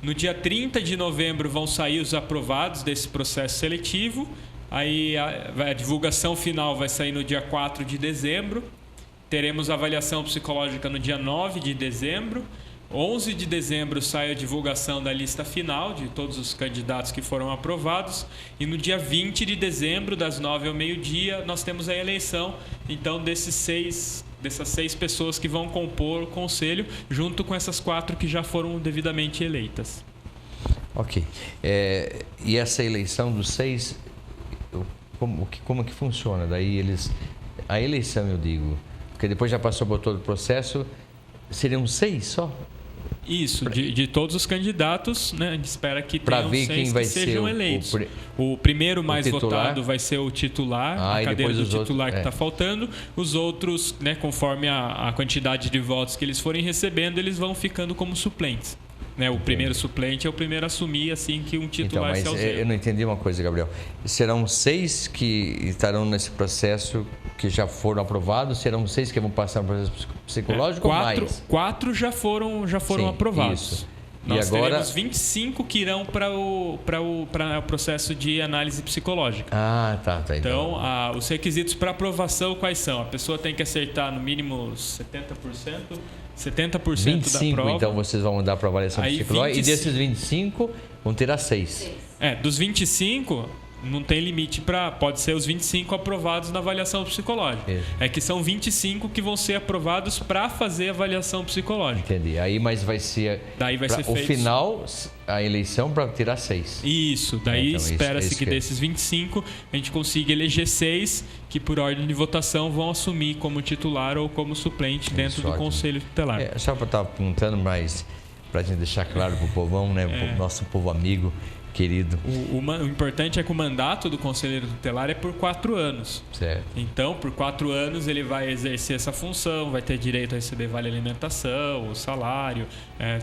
No dia 30 de novembro vão sair os aprovados desse processo seletivo. Aí a divulgação final vai sair no dia 4 de dezembro. Teremos a avaliação psicológica no dia 9 de dezembro. 11 de dezembro sai a divulgação da lista final de todos os candidatos que foram aprovados. E no dia 20 de dezembro, das 9 ao meio-dia, nós temos a eleição. Então, dessas 6 pessoas que vão compor o conselho, junto com essas 4 que já foram devidamente eleitas. Ok. E essa eleição dos 6, como que funciona? Daí a eleição, eu digo, porque depois já passou por todo o processo, seriam 6 só? Isso, de todos os candidatos, né? A gente espera que tenham 6 que sejam eleitos. O primeiro mais votado vai ser o titular, a cadeira do titular que está faltando. Os outros, né, conforme a quantidade de votos que eles forem recebendo, eles vão ficando como suplentes. Né? O primeiro suplente é o primeiro a assumir assim que um titular se ausenta. Eu não entendi uma coisa, Gabriel. Serão 6 que estarão nesse processo que já foram aprovados? Serão 6 que vão passar no processo psicológico ou mais? 4 já foram aprovados. Isso. Nós teremos 25 que irão para o processo de análise psicológica. Tá. Então, os requisitos para aprovação quais são? A pessoa tem que acertar no mínimo 70%. 25, da prova. Então vocês vão mandar para avaliação psicológica. E desses 25 vão ter 6. Dos 25 não tem limite pode ser os 25 aprovados na avaliação psicológica. Isso. É que são 25 que vão ser aprovados para fazer a avaliação psicológica. Entendi. Mas vai ser o final a eleição para tirar 6. Isso. Daí espera-se que desses 25 a gente consiga eleger 6 que por ordem de votação vão assumir como titular ou como suplente dentro do Conselho Tutelar. Só para estar perguntando, mas para a gente deixar claro para o povão, né, o nosso povo amigo, querido. O importante é que o mandato do conselheiro tutelar é por 4 anos. Certo. Então, por 4 anos, ele vai exercer essa função, vai ter direito a receber vale alimentação, o salário,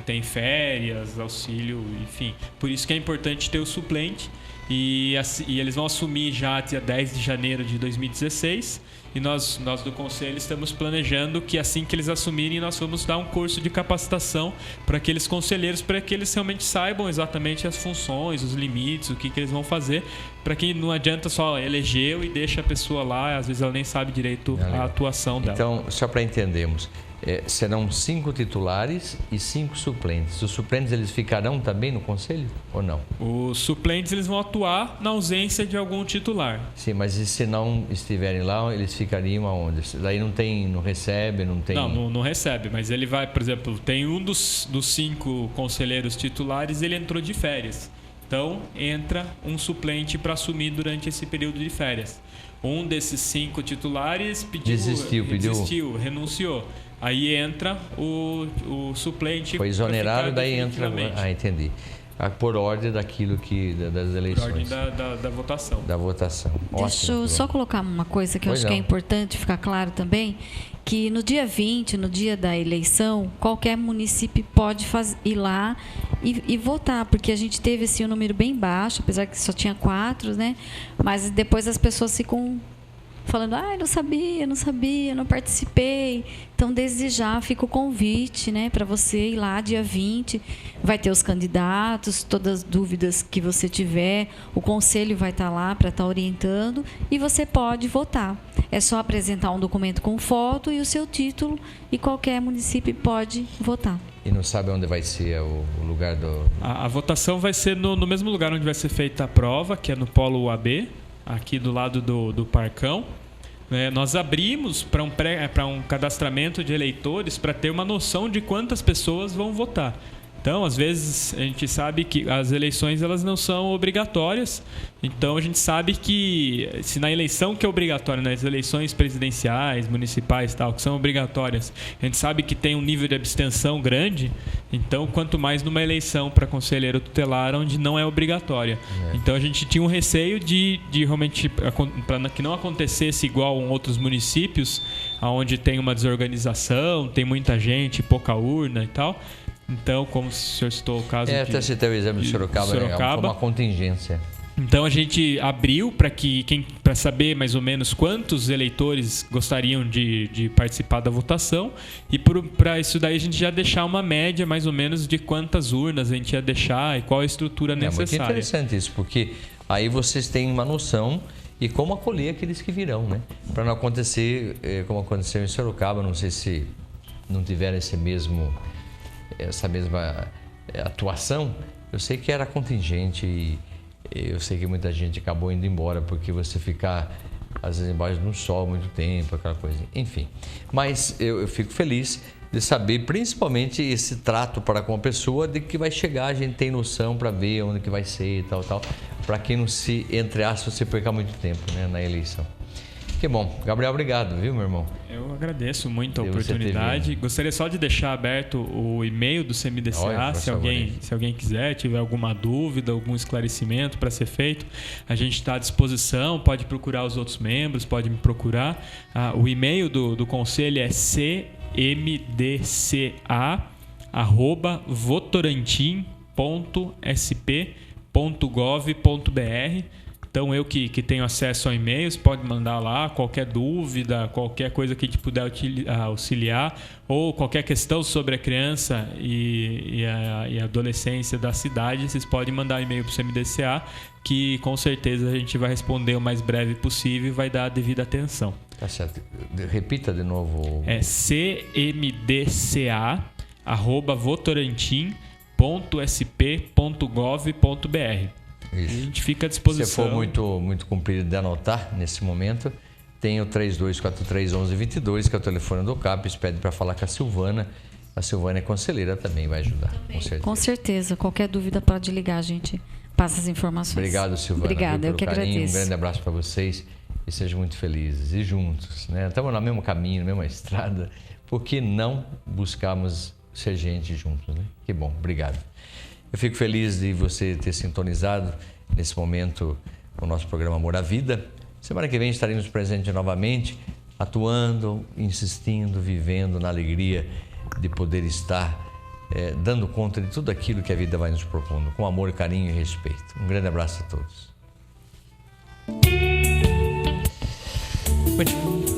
tem férias, auxílio, enfim. Por isso que é importante ter o suplente. e eles vão assumir já dia 10 de janeiro de 2016. E nós do Conselho estamos planejando que assim que eles assumirem, nós vamos dar um curso de capacitação para aqueles conselheiros, para que eles realmente saibam exatamente as funções, os limites, o que eles vão fazer, para que não adianta só elegeu e deixa a pessoa lá, às vezes ela nem sabe direito a atuação dela. Então, só para entendermos, serão 5 titulares e 5 suplentes. Os suplentes, eles ficarão também no Conselho ou não? Os suplentes, eles vão atuar na ausência de algum titular. Sim, mas e se não estiverem lá, eles ficariam aonde? Daí não recebe, não tem... Não recebe, mas ele vai, por exemplo, tem um dos 5 conselheiros titulares, ele entrou de férias. Então, entra um suplente para assumir durante esse período de férias. Um desses 5 titulares desistiu, renunciou. Aí entra o suplente. Foi exonerado, daí entra... entendi. Por ordem daquilo das eleições. Por ordem da votação. Da votação. Deixa eu só colocar uma coisa que eu acho que é importante ficar claro também, que no dia 20, no dia da eleição, qualquer município pode ir lá e votar, porque a gente teve assim, um número bem baixo, apesar que só tinha 4, né? Mas depois as pessoas ficam falando, não sabia, não participei. Então, desde já fica o convite, né, para você ir lá dia 20. Vai ter os candidatos, todas as dúvidas que você tiver, o conselho vai estar lá para estar orientando e você pode votar. É só apresentar um documento com foto e o seu título e qualquer município pode votar. E não sabe onde vai ser o lugar do... A votação vai ser no mesmo lugar onde vai ser feita a prova, que é no Polo UAB, aqui do lado do Parcão. Nós abrimos para um cadastramento de eleitores para ter uma noção de quantas pessoas vão votar. Então, às vezes, a gente sabe que as eleições elas não são obrigatórias. Então, a gente sabe que se na eleição que é obrigatória, nas eleições presidenciais, municipais, tal, que são obrigatórias, a gente sabe que tem um nível de abstenção grande. Então, quanto mais numa eleição para conselheiro tutelar, onde não é obrigatória. Então, a gente tinha um receio de realmente, para que não acontecesse igual em outros municípios, onde tem uma desorganização, tem muita gente, pouca urna e tal. Então, como o senhor citou o caso... até citei o exame de Sorocaba, como uma contingência. Então, a gente abriu para saber mais ou menos quantos eleitores gostariam de participar da votação. E para isso daí a gente já deixar uma média mais ou menos de quantas urnas a gente ia deixar e qual a estrutura necessária. É muito interessante isso, porque aí vocês têm uma noção e como acolher aqueles que virão, né? Para não acontecer como aconteceu em Sorocaba, não sei se não tiveram essa mesma atuação. Eu sei que era contingente e eu sei que muita gente acabou indo embora porque você ficar às vezes embaixo de um sol muito tempo, aquela coisa, enfim. Mas eu fico feliz de saber principalmente esse trato para com a pessoa de que vai chegar, a gente tem noção para ver onde que vai ser e tal, para que não se, entre aspas, se perca muito tempo, né, na eleição. Que bom. Gabriel, obrigado, viu, meu irmão? Eu agradeço muito a oportunidade. Gostaria só de deixar aberto o e-mail do CMDCA, se alguém quiser, tiver alguma dúvida, algum esclarecimento para ser feito. A gente está à disposição, pode procurar os outros membros, pode me procurar. O e-mail do conselho é cmdca@votorantim.sp.gov.br. Então, eu que tenho acesso a e-mails, pode mandar lá qualquer dúvida, qualquer coisa que a gente puder auxiliar, ou qualquer questão sobre a criança e a adolescência da cidade, vocês podem mandar e-mail para o CMDCA, que com certeza a gente vai responder o mais breve possível e vai dar a devida atenção. Tá certo. Repita de novo. É cmdca@votorantim.sp.gov.br. Isso. A gente fica à disposição. Se for muito comprido de anotar nesse momento, tem o 3243-1122, que é o telefone do CAPES, pede para falar com a Silvana. A Silvana é conselheira, também vai ajudar, com certeza. Com certeza. Qualquer dúvida pode ligar, a gente passa as informações. Obrigado, Silvana. Obrigada, eu que agradeço. Um grande abraço para vocês e sejam muito felizes. E juntos, né? Estamos no mesmo caminho, na mesma estrada. Por que não buscarmos ser gente juntos, né? Que bom, obrigado. Eu fico feliz de você ter sintonizado nesse momento o nosso programa Amor à Vida. Semana que vem estaremos presentes novamente, atuando, insistindo, vivendo na alegria de poder estar dando conta de tudo aquilo que a vida vai nos propondo, com amor, carinho e respeito. Um grande abraço a todos. Muito